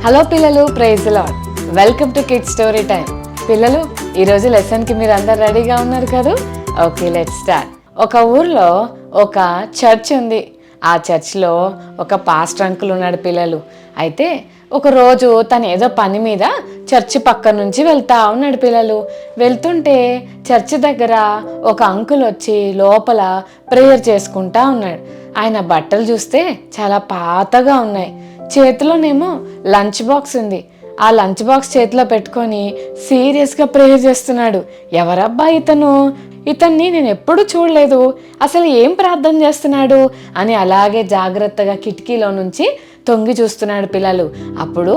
Hello పిల్లలు, praise the Lord. Welcome to kids story time. పిల్లలు, ఈరోజు లెసన్కి మీరు అందరు రెడీగా ఉన్నారు కదా? Okay, let's start. ఒక ఊర్లో ఒక చర్చ్ ఉంది. ఆ చర్చ్లో ఒక పాస్టర్ అంకుల్ ఉన్నాడు పిల్లలు. అయితే ఒకరోజు తను ఏదో పని మీద చర్చి పక్క నుంచి వెళ్తా ఉన్నాడు పిల్లలు. వెళ్తుంటే చర్చి దగ్గర ఒక అంకుల్ వచ్చి లోపల ప్రేయర్ చేసుకుంటా ఉన్నాడు. ఆయన బట్టలు చూస్తే చాలా పాతగా ఉన్నాయి. చేతిలోనేమో లంచ్ బాక్స్ ఉంది. ఆ లంచ్ బాక్స్ చేతిలో పెట్టుకొని సీరియస్గా ప్రేయర్ చేస్తున్నాడు. ఎవరబ్బా ఇతన్ని నేను ఎప్పుడు చూడలేదు, అసలు ఏం ప్రార్థన చేస్తున్నాడు అని అలాగే జాగ్రత్తగా కిటికీలో నుంచి తొంగి చూస్తున్నాడు పిల్లలు. అప్పుడు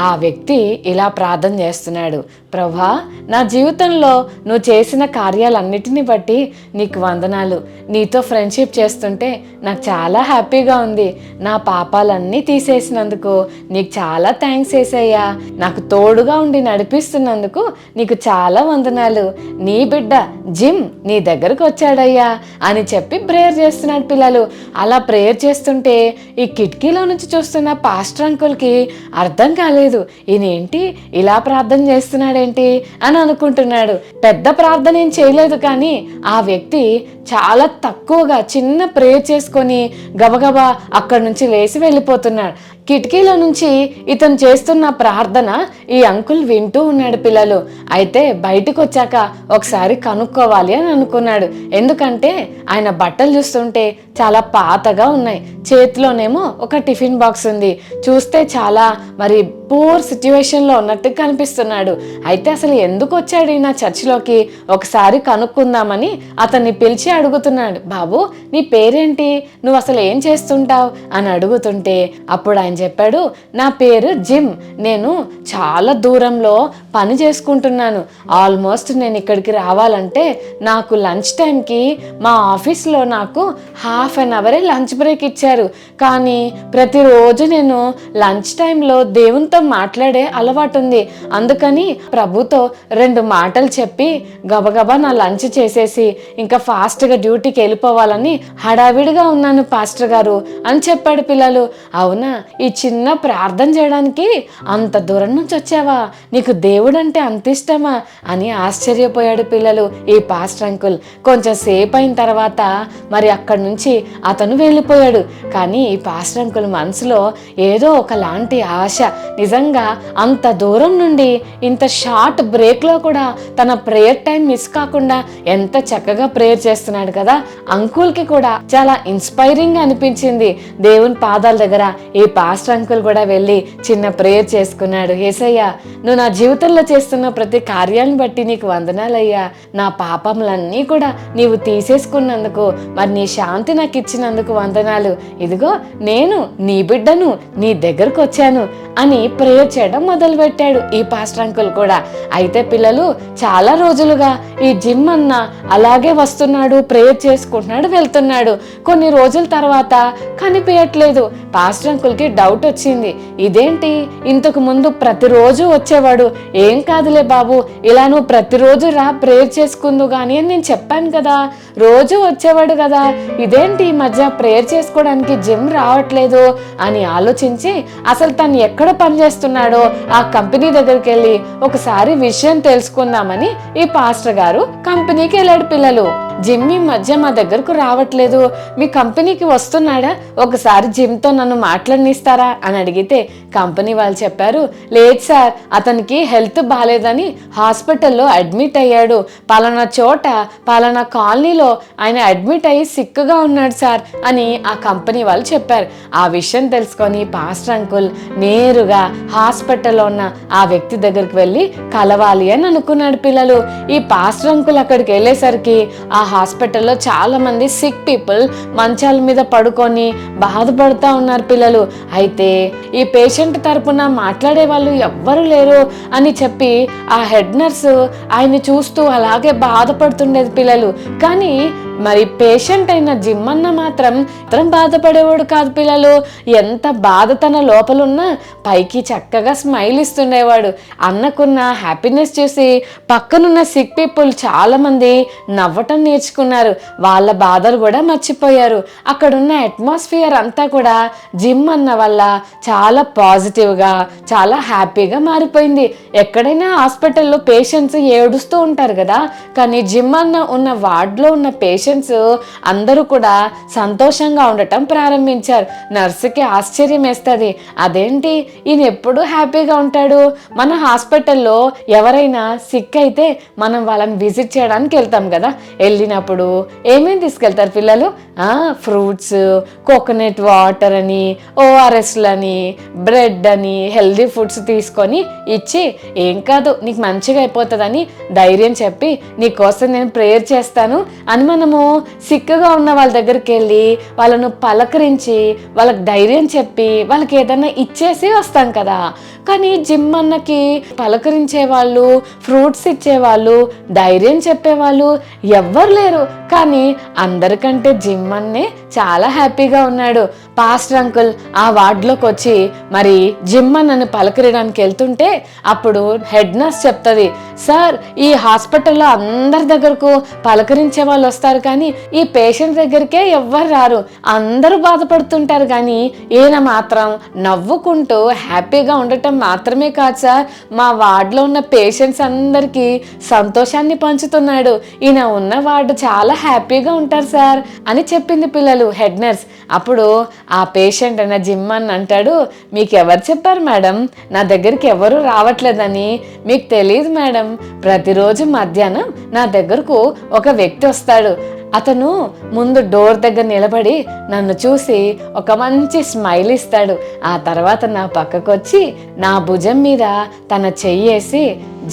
ఆ వ్యక్తి ఇలా ప్రార్థన చేస్తున్నాడు. ప్రభా, నా జీవితంలో నువ్వు చేసిన కార్యాలన్నిటిని బట్టి నీకు వందనాలు. నీతో ఫ్రెండ్షిప్ చేస్తుంటే నాకు చాలా హ్యాపీగా ఉంది. నా పాపాలన్నీ తీసేసినందుకు నీకు చాలా థ్యాంక్స్ యేసయ్యా. నాకు తోడుగా ఉండి నడిపిస్తున్నందుకు నీకు చాలా వందనాలు. నీ బిడ్డ జిమ్ నీ దగ్గరకు వచ్చాడయ్యా అని చెప్పి ప్రేయర్ చేస్తున్నాడు పిల్లలు. అలా ప్రేయర్ చేస్తుంటే ఈ కిటికీలో నుంచి చూస్తున్న పాస్టర్ అంకుల్కి అర్థం కాలేదు. ఈయనేంటి ఇలా ప్రార్థన చేస్తున్నాడేంటి అని అనుకుంటున్నాడు. పెద్ద ప్రార్థన ఏం చేయలేదు, కానీ ఆ వ్యక్తి చాలా తక్కువగా చిన్న ప్రేయర్ చేసుకొని గబగబా అక్కడి నుంచి లేచి వెళ్ళిపోతున్నాడు. కిటికీలో నుంచి ఇతను చేస్తున్న ప్రార్థన ఈ అంకుల్ వింటూ ఉన్నాడు పిల్లలు. అయితే బయటకు వచ్చాక ఒకసారి కనుక్కోవాలి అని అనుకున్నాడు. ఎందుకంటే ఆయన బట్టలు చూస్తుంటే చాలా పాతగా ఉన్నాయి. చేతిలోనేమో ఒక టిఫిన్ బాక్స్ ఉంది. చూస్తే చాలా మరి పూర్ సిచ్యువేషన్లో ఉన్నట్టు కనిపిస్తున్నాడు. అయితే అసలు ఎందుకు వచ్చాడు ఈయన చర్చిలోకి ఒకసారి కనుక్కుందామని అతన్ని పిలిచి అడుగుతున్నాడు. బాబు, నీ పేరేంటి, నువ్వు అసలు ఏం చేస్తుంటావు అని అడుగుతుంటే అప్పుడు ఆయన చెప్పాడు, నా పేరు జిమ్, నేను చాలా దూరంలో పని చేసుకుంటున్నాను. ఆల్మోస్ట్ నేను ఇక్కడికి రావాలంటే నాకు లంచ్ టైంకి మా ఆఫీస్లో నాకు హాఫ్ అన్ అవరే లంచ్ బ్రేక్ ఇచ్చారు. కానీ ప్రతిరోజు నేను లంచ్ టైంలో దేవునితో మాట్లాడే అలవాటు ఉంది. అందుకని ప్రభుతో 2 మాటలు చెప్పి గబగబా నా లంచ్ చేసేసి ఇంకా ఫాస్ట్గా డ్యూటీకి వెళ్ళిపోవాలని హడావిడిగా ఉన్నాను పాస్టర్ గారు అని చెప్పాడు పిల్లలు. అవునా, ఈ చిన్న ప్రార్థన చేయడానికి అంత దూరం నుంచి వచ్చావా, నీకు దేవుడు అంటే అంత ఇష్టమా అని ఆశ్చర్యపోయాడు పిల్లలు ఈ పాస్టర్ అంకుల్. కొంచెం సేపు అయిన తర్వాత మరి అక్కడి నుంచి అతను వెళ్ళిపోయాడు. కానీ ఈ పాస్టర్ అంకుల్ మనసులో ఏదో ఒకలాంటి ఆశ. నిజంగా అంత దూరం నుండి ఇంత షార్ట్ బ్రేక్లో కూడా తన ప్రేయర్ టైం మిస్ కాకుండా ఎంత చక్కగా ప్రేయర్ చేస్తున్నాడు కదా. అంకుల్కి కూడా చాలా ఇన్స్పైరింగ్ అనిపించింది. దేవుని పాదాల దగ్గర ఈ పాస్టర్ అంకుల్ కూడా వెళ్ళి చిన్న ప్రేయర్ చేసుకున్నాడు. యేసయ్యా, నువ్వు నా జీవితంలో చేస్తున్న ప్రతి కార్యాలను బట్టి నీకు వందనాలయ్యా. నా పాపములన్నీ కూడా నీవు తీసేసుకున్నందుకు, మరి నీ శాంతి నాకు ఇచ్చినందుకు వందనాలు. ఇదిగో నేను నీ బిడ్డను, నీ దగ్గరకు వచ్చాను అని ప్రేయర్ చేయడం మొదలుపెట్టాడు ఈ పాస్టర్ అంకుల్ కూడా. అయితే పిల్లలు, చాలా రోజులుగా ఈ జిమ్ అన్న అలాగే వస్తున్నాడు, ప్రేయర్ చేసుకుంటున్నాడు, వెళ్తున్నాడు. కొన్ని రోజుల తర్వాత కనిపించట్లేదు. పాస్టర్ అంకుల్కి డౌట్ వచ్చింది. ఇదేంటి, ఇంతకు ముందు ప్రతిరోజు వచ్చేవాడు, ఏం కాదులే బాబు, ఇలా నువ్వు ప్రతిరోజు రా ప్రేయర్ చేసుకుందు కానీ అని నేను చెప్పాను కదా, రోజు వచ్చేవాడు కదా, ఇదేంటి ఈ మధ్య ప్రేయర్ చేసుకోవడానికి జిమ్ రావట్లేదు అని ఆలోచించి అసలు తను ఎక్కడ పనిచేస్తున్నాడో ఆ కంపెనీ దగ్గరికి వెళ్ళి ఒకసారి విషయం తెలుసుకుందామని ఈ పాస్టర్ గారు కంపెనీకి వెళ్ళాడు పిల్లలు. జిమ్ ఈ మధ్య మా దగ్గరకు రావట్లేదు, మీ కంపెనీకి వస్తున్నాడా, ఒకసారి జిమ్తో నన్ను మాట్లాడనిస్తారా అని అడిగితే కంపెనీ వాళ్ళు చెప్పారు, లేదు సార్, అతనికి హెల్త్ బాగాలేదని హాస్పిటల్లో అడ్మిట్ అయ్యాడు. పలానా చోట పలానా కాలనీలో ఆయన అడ్మిట్ అయ్యి సిక్గా ఉన్నాడు సార్ అని ఆ కంపెనీ వాళ్ళు చెప్పారు. ఆ విషయం తెలుసుకొని పాస్టర్ అంకుల్ నేరుగా హాస్పిటల్లో ఉన్న ఆ వ్యక్తి దగ్గరికి వెళ్ళి కలవాలి అని అనుకున్నాడు పిల్లలు. ఈ పాస్టర్ అంకుల్ అక్కడికి వెళ్ళేసరికి ఆ హాస్పిటల్లో చాలా మంది సిక్ పీపుల్ మంచాల మీద పడుకొని బాధపడుతూ ఉన్నారు పిల్లలు. అయితే ఈ పేషెంట్ తరపున మాట్లాడే వాళ్ళు ఎవ్వరు లేరు అని చెప్పి ఆ హెడ్ నర్సు ఆయన్ని చూస్తూ అలాగే బాధపడుతుండేది పిల్లలు. కానీ మరి పేషెంట్ అయిన జిమ్మన్న మాత్రం బాధపడేవాడు కాదు పిల్లలు. ఎంత బాధ తన లోపలున్నా పైకి చక్కగా స్మైల్ ఇస్తుండేవాడు. అన్నకున్న హ్యాపీనెస్ చూసి పక్కనున్న సిక్ పీపుల్ చాలా మంది నవ్వటం నేర్చుకున్నారు. వాళ్ళ బాధలు కూడా మర్చిపోయారు. అక్కడున్న అట్మాస్ఫియర్ అంతా కూడా జిమ్ అన్న వల్ల చాలా పాజిటివ్గా చాలా హ్యాపీగా మారిపోయింది. ఎక్కడైనా హాస్పిటల్లో పేషెంట్స్ ఏడుస్తూ ఉంటారు కదా, కానీ జిమ్ అన్న ఉన్న వార్డులో ఉన్న పేషెంట్స్ అందరూ కూడా సంతోషంగా ఉండటం ప్రారంభించారు. నర్సుకి ఆశ్చర్యం వేస్తుంది, అదేంటి ఈయన ఎప్పుడు హ్యాపీగా ఉంటాడు? మన హాస్పిటల్లో ఎవరైనా సిక్ అయితే మనం వాళ్ళని విజిట్ చేయడానికి వెళ్తాం కదా, వెళ్ళినప్పుడు ఏమేమి తీసుకెళ్తారు పిల్లలు? ఫ్రూట్స్, కోకోనట్ వాటర్ అని, ఓఆర్ఎస్లని, బ్రెడ్ అని, హెల్దీ ఫుడ్స్ తీసుకొని ఇచ్చి ఏం కాదు నీకు మంచిగా అయిపోతుందని ధైర్యం చెప్పి నీకోసం నేను ప్రేయర్ చేస్తాను అని మనము సిక్గా ఉన్న వాళ్ళ దగ్గరికి వెళ్ళి వాళ్ళను పలకరించి వాళ్ళకి ధైర్యం చెప్పి వాళ్ళకి ఏదైనా ఇచ్చేసి వస్తాం కదా. కానీ జిమ్ అన్నకి పలకరించే వాళ్ళు, ఫ్రూట్స్ ఇచ్చేవాళ్ళు, ధైర్యం చెప్పేవాళ్ళు ఎవ్వరు లేరు. కానీ అందరికంటే జిమ్ అన్నే చాలా హ్యాపీగా ఉన్నాడు. పాస్టర్ అంకుల్ ఆ వార్డులోకి వచ్చి మరి జిమ్ అన్నను పలకరించడానికి వెళ్తుంటే అప్పుడు హెడ్ నర్స్ చెప్తుంది, సార్ ఈ హాస్పిటల్లో అందరి దగ్గరకు పలకరించే వాళ్ళు వస్తారు కానీ ఈ పేషెంట్ దగ్గరికే ఎవ్వరు రారు, అందరూ బాధపడుతుంటారు కానీ ఈయన మాత్రం నవ్వుకుంటూ హ్యాపీగా ఉండటం మాత్రమే కాదు సార్, మా వార్డులో ఉన్న పేషెంట్స్ అందరికీ సంతోషాన్ని పంచుతున్నాడు. ఈయన ఉన్న వార్డు చాలా హ్యాపీగా ఉంటారు సార్ అని చెప్పింది పిల్లలు హెడ్ నర్స్. అప్పుడు ఆ పేషెంట్ అయిన జిమ్ అని అంటాడు, మీకు ఎవరు చెప్పారు మేడం నా దగ్గరికి ఎవరు రావట్లేదని? మీకు తెలియదు మేడం, ప్రతిరోజు మధ్యాహ్నం నా దగ్గరకు ఒక వ్యక్తి వస్తాడు. అతను ముందు డోర్ దగ్గర నిలబడి నన్ను చూసి ఒక మంచి స్మైల్ ఇస్తాడు. ఆ తర్వాత నా పక్కకు వచ్చి నా భుజం మీద తన చెయ్యేసి,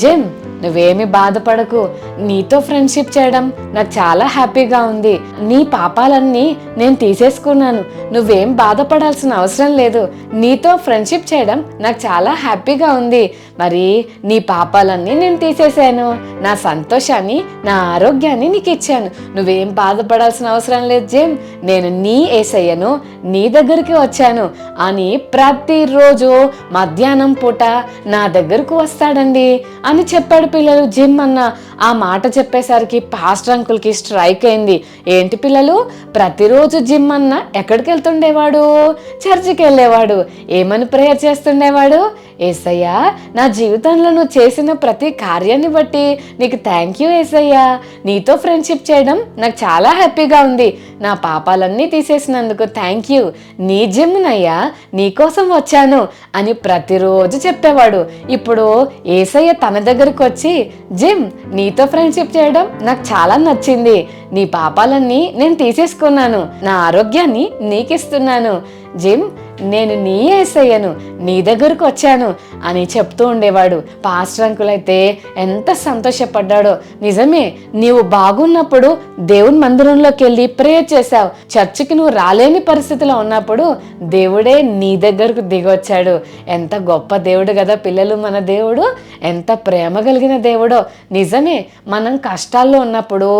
జిమ్ నువ్వేమి బాధపడకు, నీతో ఫ్రెండ్షిప్ చేయడం నాకు చాలా హ్యాపీగా ఉంది, నీ పాపాలన్నీ నేను తీసేసుకున్నాను, నువ్వేం బాధపడాల్సిన అవసరం లేదు, నీతో ఫ్రెండ్షిప్ చేయడం నాకు చాలా హ్యాపీగా ఉంది, మరి నీ పాపాలన్నీ నేను తీసేసాను, నా సంతోషాన్ని నా ఆరోగ్యాన్ని నీకు ఇచ్చాను, నువ్వేం బాధపడాల్సిన అవసరం లేదు జిమ్, నేను నీ యేసయ్యను, నీ దగ్గరికి వచ్చాను అని ప్రతిరోజు మధ్యాహ్నం పూట నా దగ్గరకు వస్తాడండి అని చెప్పాడు పిల్లలు జిమ్ అన్న. ఆ మాట చెప్పేసరికి పాస్టర్ అంకుల్కి స్ట్రైక్ అయింది. ఏంటి పిల్లలు, ప్రతిరోజు జిమ్ అన్న ఎక్కడికి వెళ్తుండేవాడు? చర్చికి వెళ్ళేవాడు. ఏమని ప్రేయర్ చేస్తుండేవాడు? యేసయ్యా నా జీవితంలో నువ్వు చేసిన ప్రతి కార్యాన్ని బట్టి నీకు థ్యాంక్ యూ యేసయ్యా, నీతో ఫ్రెండ్షిప్ చేయడం నాకు చాలా హ్యాపీగా ఉంది, నా పాపాలన్నీ తీసేసినందుకు థ్యాంక్ యూ, నీ జిమ్నయ్యా నీకోసం వచ్చాను అని ప్రతిరోజు చెప్పేవాడు. ఇప్పుడు యేసయ్య తన దగ్గరకు వచ్చి, జిమ్ నీతో ఫ్రెండ్షిప్ చేయడం నాకు చాలా నచ్చింది, నీ పాపాలన్నీ నేను తీసేసుకున్నాను, నా ఆరోగ్యాన్ని నీకిస్తున్నాను, జిమ్ నేను నీ యేసయ్యను, నీ దగ్గరకు వచ్చాను అని చెప్తూ ఉండేవాడు. పాస్టర్ అంకుల్ అయితే ఎంత సంతోషపడ్డాడో. నిజమే, నీవు బాగున్నప్పుడు దేవుని మందిరంలోకి వెళ్ళి ప్రేయర్ చేశావు, చర్చికి నువ్వు రాలేని పరిస్థితిలో ఉన్నప్పుడు దేవుడే నీ దగ్గరకు దిగొచ్చాడు. ఎంత గొప్ప దేవుడు కదా పిల్లలు, మన దేవుడు ఎంత ప్రేమ కలిగిన దేవుడో. నిజమే, మనం కష్టాల్లో ఉన్నప్పుడు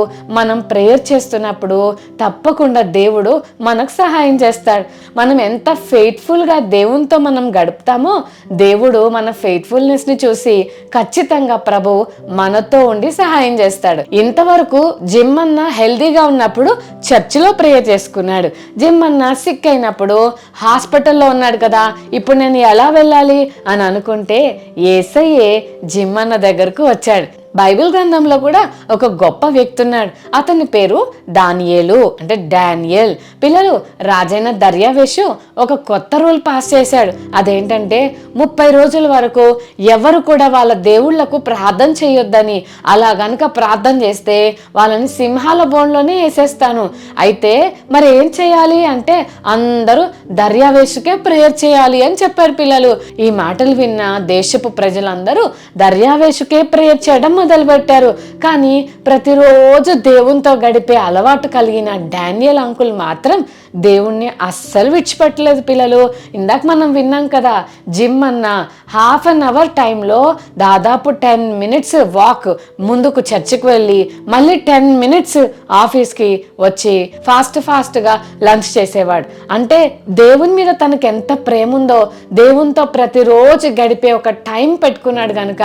మనం ప్రేయర్ చేస్తున్నప్పుడు తప్పకుండా దేవుడు మనకు సహాయం చేస్తాడు. మనం ఎంత ఫెయిత్ఫుల్గా దేవునితో మనం గడుపుతామో దేవుడు మన ఫెయిత్ఫుల్నెస్ని చూసి ఖచ్చితంగా ప్రభు మనతో ఉండి సహాయం చేస్తాడు. ఇంతవరకు జిమ్ అన్న హెల్దీగా ఉన్నప్పుడు చర్చిలో ప్రేయర్ చేసుకున్నాడు. జిమ్ అన్న సిక్ అయినప్పుడు హాస్పిటల్లో ఉన్నాడు కదా, ఇప్పుడు నేను ఎలా వెళ్ళాలి అని అనుకుంటే యేసయ్యే జిమ్ అన్న దగ్గరకు వచ్చాడు. బైబిల్ గ్రంథంలో కూడా ఒక గొప్ప వ్యక్తి ఉన్నాడు. అతని పేరు దానియేలు, అంటే డానియల్. పిల్లలు, రాజైన దర్యావేషు ఒక కొత్త రూల్ పాస్ చేశాడు. అదేంటంటే 30 రోజుల వరకు ఎవరు కూడా వాళ్ళ దేవుళ్లకు ప్రార్థన చేయొద్దని, అలా గనుక ప్రార్థన చేస్తే వాళ్ళని సింహాల బోన్లోనే వేసేస్తాను. అయితే మరి ఏం చేయాలి అంటే అందరూ దర్యావేషుకే ప్రేయర్ చేయాలి అని చెప్పారు పిల్లలు. ఈ మాటలు విన్న దేశపు ప్రజలందరూ దర్యావేషుకే ప్రేయర్ చేయడం మొదలుపెట్టారు. కానీ ప్రతిరోజు దేవునితో గడిపే అలవాటు కలిగిన డానియల్ అంకుల్ మాత్రం దేవుణ్ణి అస్సలు విడిచిపెట్టలేదు పిల్లలు. ఇందాక మనం విన్నాం కదా, జిమ్ అన్న హాఫ్ అన్ అవర్ టైంలో దాదాపు 10 minutes వాక్, ముందుకు చర్చికి వెళ్ళి మళ్ళీ 10 minutes ఆఫీస్కి వచ్చి ఫాస్ట్గా లంచ్ చేసేవాడు. అంటే దేవుని మీద తనకు ఎంత ప్రేమ ఉందో, దేవునితో ప్రతిరోజు గడిపే ఒక టైం పెట్టుకున్నాడు కనుక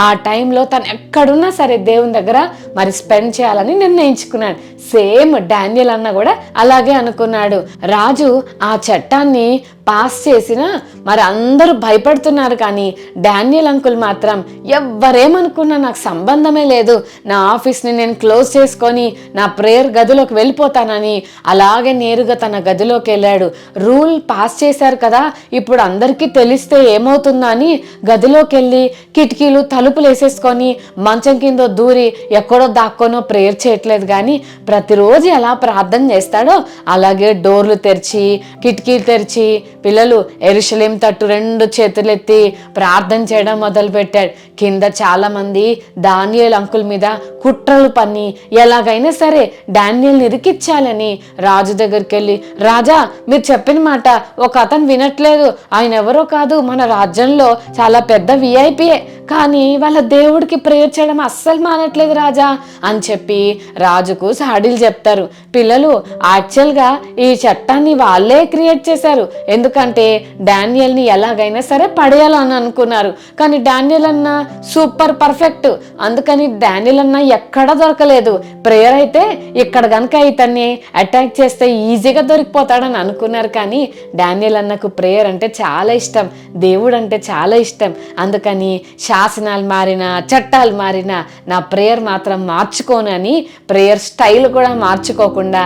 ఆ టైంలో తను ఎక్కడున్నా సరే దేవుని దగ్గర మరి స్పెండ్ చేయాలని నిర్ణయించుకున్నాడు. సేమ్ డానియల్ అన్న కూడా అలాగే అనుకున్నాడు. రాజు ఆ చట్టాన్ని పాస్ చేసినా మరి అందరూ భయపడుతున్నారు, కానీ డానియల్ అంకుల్ మాత్రం ఎవ్వరేమనుకున్నా నాకు సంబంధమే లేదు, నా ఆఫీస్ని నేను క్లోజ్ చేసుకొని నా ప్రేయర్ గదిలోకి వెళ్ళిపోతానని అలాగే నేరుగా తన గదిలోకి వెళ్ళాడు. రూల్ పాస్ చేశారు కదా, ఇప్పుడు అందరికీ తెలిస్తే ఏమవుతుందో అని గదిలోకి వెళ్ళి కిటికీలు తలుపులు వేసేసుకొని మంచం కింద దూరి ఎక్కడో దాక్కోనో ప్రేయర్ చేయట్లేదు, కానీ ప్రతిరోజు ఎలా ప్రార్థన చేస్తాడో అలాగే డోర్లు తెరిచి కిటికీలు తెరిచి పిల్లలు యెరూషలేము తట్టు 2 చేతులెత్తి ప్రార్థన చేయడం మొదలుపెట్టాడు. కింద చాలా మంది దానియేలు అంకుల్ మీద కుట్రలు పన్ని ఎలాగైనా సరే డానియల్ని ఇరికిచ్చాలని రాజు దగ్గరికి వెళ్ళి, రాజా మీరు చెప్పిన మాట ఒక అతను వినట్లేదు, ఆయన ఎవరో కాదు, మన రాజ్యంలో చాలా పెద్ద విఐపియే, కానీ వాళ్ళ దేవుడికి ప్రేయర్ చేయడం అస్సలు మానట్లేదు రాజా అని చెప్పి రాజుకు సాడీలు చెప్తారు. పిల్లలు యాక్చువల్గా ఈ చట్టాన్ని వాళ్ళే క్రియేట్ చేశారు, ఎందుకంటే డానియల్ని ఎలాగైనా సరే పడేయాలని అనుకున్నారు. కానీ డానియల్ అన్న సూపర్ పర్ఫెక్ట్, అందుకని డానియల్ అన్న ఎక్కడ దొరకలేదు. ప్రేయర్ అయితే ఇక్కడ కనుక ఇతన్ని అటాక్ చేస్తే ఈజీగా దొరికిపోతాడని అనుకున్నారు, కానీ డానియల్ అన్నకు ప్రేయర్ అంటే చాలా ఇష్టం, దేవుడు అంటే చాలా ఇష్టం. అందుకని శాసనాలు మారినా చట్టాలు మారినా నా ప్రేయర్ మాత్రం మార్చుకోను అని ప్రేయర్ స్టైల్ కూడా మార్చుకోకుండా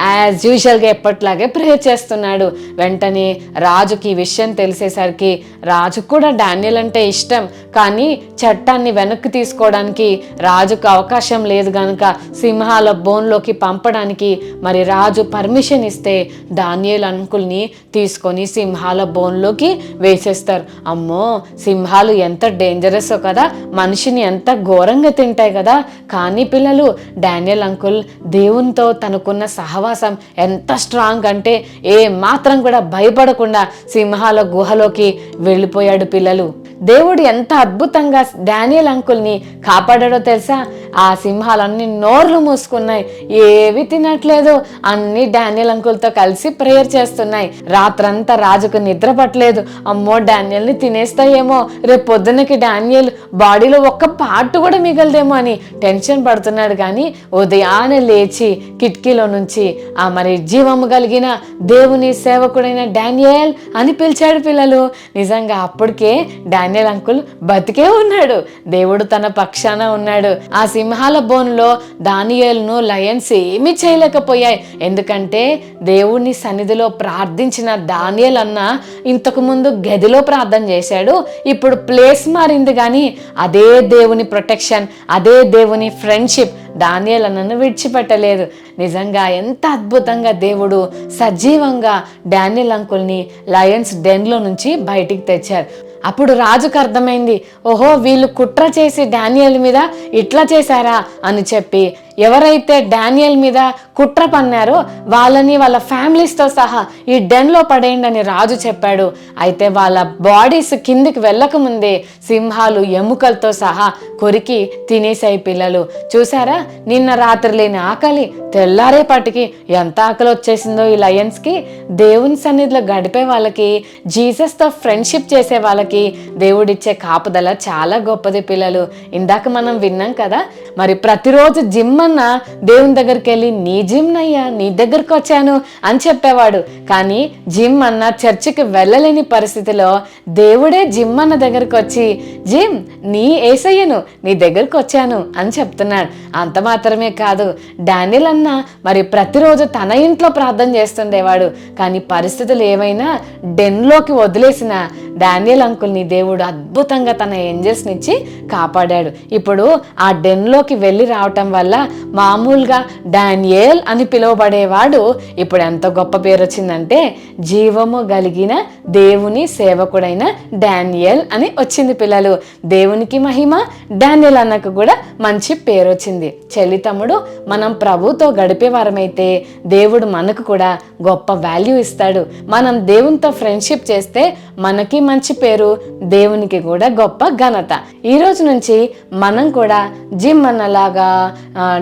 యాజ్ యూజువల్గా ఎప్పట్లాగే ప్రేయర్ చేస్తున్నాడు. వెంటనే రాజుకి ఈ విషయం తెలిసేసరికి రాజుకు కూడా డానియల్ అంటే ఇష్టం, కానీ చట్టాన్ని వెనక్కి తీసుకోవడానికి రాజుకు అవకాశం లేదు కనుక సింహాల బోన్లోకి పంపడానికి మరి రాజు పర్మిషన్ ఇస్తే దానియేలు అంకుల్ని తీసుకొని సింహాల బోన్లోకి వేసేస్తారు. అమ్మో, సింహాలు ఎంత డేంజరస్ కదా, మనిషిని ఎంత ఘోరంగా తింటాయి కదా. కానీ పిల్లలు డానియల్ అంకుల్ దేవునితో తనకున్న సహవాసం ఎంత స్ట్రాంగ్ అంటే ఏ మాత్రం కూడా భయపడకుండా సింహాల గుహలోకి వెళ్ళిపోయాడు. పిల్లలు దేవుడు ఎంత అద్భుతంగా డానియల్ అంకుల్ని కాపాడాడో తెలుసా? ఆ సింహాలన్నీ నోర్లు మూసుకున్నాయి, ఏవి తినట్లేదు, అన్ని డానియల్ అంకుల్తో కలిసి ప్రేయర్ చేస్తున్నాయి. రాత్రంతా రాజుకు నిద్ర పట్టలేదు, అమ్మో డానియల్ని తినేస్తాయేమో, రేపు పొద్దున్నకి డానియల్ బాడీలో ఒక్క పార్ట్ కూడా మిగలదేమో అని టెన్షన్ పడుతున్నాడు. కానీ ఉదయాన్నే లేచి కిటికీలో నుంచి ఆ మరి జీవము కలిగిన దేవుని సేవకుడైన డానియల్ అని పిలిచాడు. పిల్లలు నిజంగా అప్పటికే డానియల్ అంకుల్ బతికే ఉన్నాడు, దేవుడు తన పక్షాన ఉన్నాడు. ఆ సింహాల బోన్లో దానియేలును లయన్స్ ఏమీ చేయలేకపోయాయి, ఎందుకంటే దేవుని సన్నిధిలో ప్రార్థించిన దానియేల్ అన్న ఇంతకు ముందు గదిలో ప్రార్థన చేశాడు, ఇప్పుడు ప్లేస్ మారింది, కానీ అదే దేవుని ప్రొటెక్షన్, అదే దేవుని ఫ్రెండ్షిప్ దానియేల్ అన్నను విడిచిపెట్టలేదు. నిజంగా ఎంత అద్భుతంగా దేవుడు సజీవంగా డానియల్ అంకుల్ని లయన్స్ డెన్లో నుంచి బయటికి తెచ్చారు. అప్పుడు రాజుకు అర్థమైంది, ఓహో వీళ్ళు కుట్ర చేసి డానియల్ మీద ఇట్లా చేశారా అని చెప్పి ఎవరైతే డానియల్ మీద కుట్ర పన్నారో వాళ్ళని వాళ్ళ ఫ్యామిలీస్తో సహా ఈ డెన్లో పడేయండి అని రాజు చెప్పాడు. అయితే వాళ్ళ బాడీస్ కిందికి వెళ్ళకముందే సింహాలు ఎముకలతో సహా కొరికి తినేసాయి. పిల్లలు చూసారా, నిన్న రాత్రి లేని ఆకలి తెల్లారేపాటికి ఎంత ఆకలి వచ్చేసిందో ఈ లయన్స్కి. దేవుని సన్నిధిలో గడిపే వాళ్ళకి, జీసస్తో ఫ్రెండ్షిప్ చేసే వాళ్ళకి దేవుడిచ్చే కాపుదల చాలా గొప్పది. పిల్లలు ఇందాక మనం విన్నాం కదా, మరి ప్రతిరోజు జిమ్ అన్న దేవుని దగ్గరికి వెళ్ళి నీ జిమ్ నయ్యా, నీ దగ్గరకు వచ్చాను అని చెప్పేవాడు. కానీ జిమ్ అన్న చర్చికి వెళ్ళలేని పరిస్థితిలో దేవుడే జిమ్ అన్న దగ్గరకు వచ్చి, జిమ్ నీ యేసయ్యను నీ దగ్గరకు వచ్చాను అని చెప్తున్నాడు. అంత మాత్రమే కాదు, డానియల్ అన్న మరి ప్రతిరోజు తన ఇంట్లో ప్రార్థన చేస్తుండేవాడు. కానీ పరిస్థితులు ఏమైనా డెన్లోకి వదిలేసిన డానియల్ అంకుల్ని దేవుడు అద్భుతంగా తన ఏంజల్స్ని ఇచ్చి కాపాడాడు. ఇప్పుడు ఆ డెన్లోకి వెళ్ళి రావటం వల్ల మామూలుగా డానియేల్ అని పిలువబడేవాడు ఇప్పుడు ఎంత గొప్ప పేరు వచ్చిందంటే జీవము కలిగిన దేవుని సేవకుడైన డానియల్ అని వచ్చింది. పిల్లలు, దేవునికి మహిమ, డానియల్ అన్నకు కూడా మంచి పేరు వచ్చింది. చెల్లి తమ్ముడు, మనం ప్రభుతో గడిపే వారమైతే దేవుడు మనకు కూడా గొప్ప వాల్యూ ఇస్తాడు. మనం దేవునితో ఫ్రెండ్షిప్ చేస్తే మనకి మంచి పేరు, దేవునికి కూడా గొప్ప ఘనత. ఈ రోజు నుంచి మనం కూడా జిమ్ అన్నలాగా,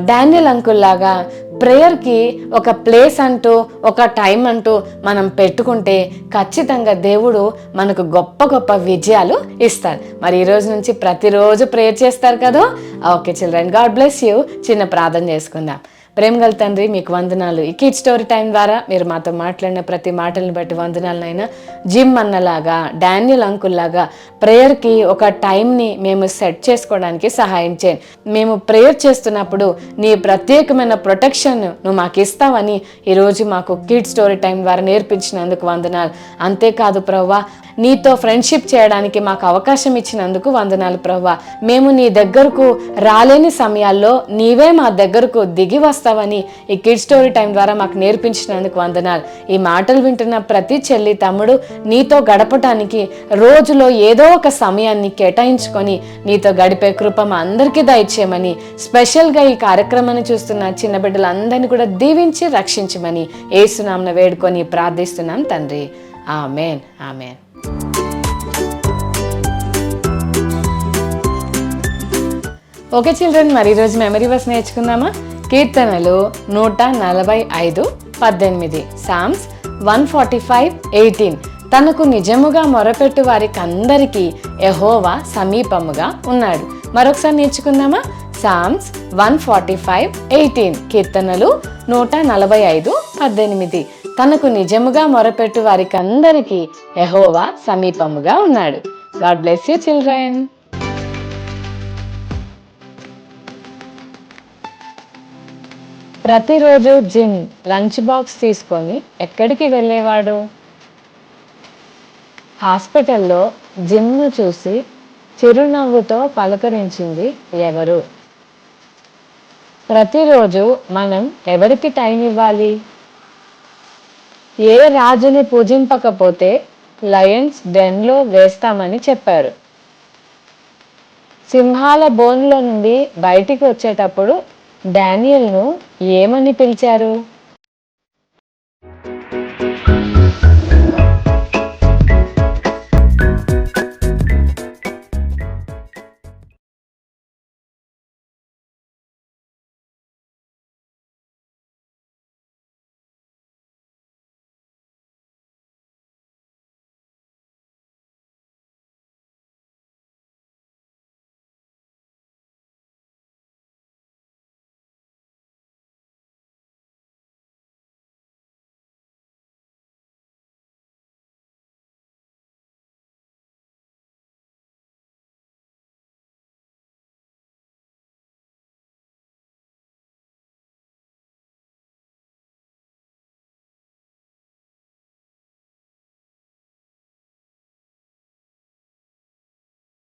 డానియల్ అంకుల్ లాగా ప్రేయర్కి ఒక ప్లేస్ అంటూ, ఒక టైం అంటూ మనం పెట్టుకుంటే ఖచ్చితంగా దేవుడు మనకు గొప్ప గొప్ప విజయాలు ఇస్తాడు. మరి ఈ రోజు నుంచి ప్రతిరోజు ప్రేయర్ చేస్తారు కదా. Okay children, God bless you. చిన్న ప్రార్థన చేసుకుందాం. ప్రేమగల తండ్రి, మీకు వందనాలు. ఈ కిడ్ స్టోరీ టైం ద్వారా మీరు మాతో మాట్లాడిన ప్రతి మాటలను బట్టి వందనాలనైనా. జిమ్ అన్నలాగా, డానియల్ అంకుల్ లాగా ప్రేయర్కి ఒక టైంని మేము సెట్ చేసుకోవడానికి సహాయం చేయండి. మేము ప్రేయర్ చేస్తున్నప్పుడు నీ ప్రత్యేకమైన ప్రొటెక్షన్ నువ్వు మాకు ఇస్తావని ఈరోజు మాకు కిడ్ స్టోరీ టైం ద్వారా నేర్పించినందుకు వందనాలు. అంతేకాదు ప్రభువా, నీతో ఫ్రెండ్షిప్ చేయడానికి మాకు అవకాశం ఇచ్చినందుకు వందనాలు ప్రభువా. మేము నీ దగ్గరకు రాలేని సమయాల్లో నీవే మా దగ్గరకు దిగి వస్తావని ఈ కిడ్ స్టోరీ టైం ద్వారా మాకు నేర్పించినందుకు వందనాలు. ఈ మాటలు వింటున్న ప్రతి చెల్లి తమ్ముడు నీతో గడపటానికి రోజులో ఏదో ఒక సమయాన్ని కేటాయించుకొని నీతో గడిపే కృప మా అందరికీ దయచేయమని, స్పెషల్గా ఈ కార్యక్రమాన్ని చూస్తున్న చిన్న బిడ్డలందరినీ కూడా దీవించి రక్షించమని యేసునామమున వేడుకొని ప్రార్థిస్తున్నాం తండ్రి. ఆమేన్, ఆమేన్. ఓకే చిల్డ్రన్, మరి ఈరోజు మెమరీ వర్స్ నేర్చుకుందామా? కీర్తనలు 145:18, సామ్స్ 145:18. తనకు నిజముగా మొరపెట్టు వారికి అందరికీ యెహోవా సమీపముగా ఉన్నాడు. మరొకసారి నేర్చుకుందామా? సామ్స్ 145:18, కీర్తనలు 145:18. తనకు నిజముగా మొరపెట్టు వారికి అందరికీ యెహోవా సమీపముగా ఉన్నాడు. God bless you children. ప్రతిరోజు జిమ్ లంచ్ బాక్స్ తీసుకొని ఎక్కడికి వెళ్ళేవాడు? హాస్పిటల్లో జిమ్ను చూసి చిరునవ్వుతో పలకరించింది ఎవరు? ప్రతిరోజు మనం ఎవరికి టైం ఇవ్వాలి? ఏ రాజుని పూజింపకపోతే లయన్స్ డెన్లో వేస్తామని చెప్పారు? సింహాల బోన్లో నుండి బయటికి వచ్చేటప్పుడు డానియల్ను ఏమని పిలిచారు?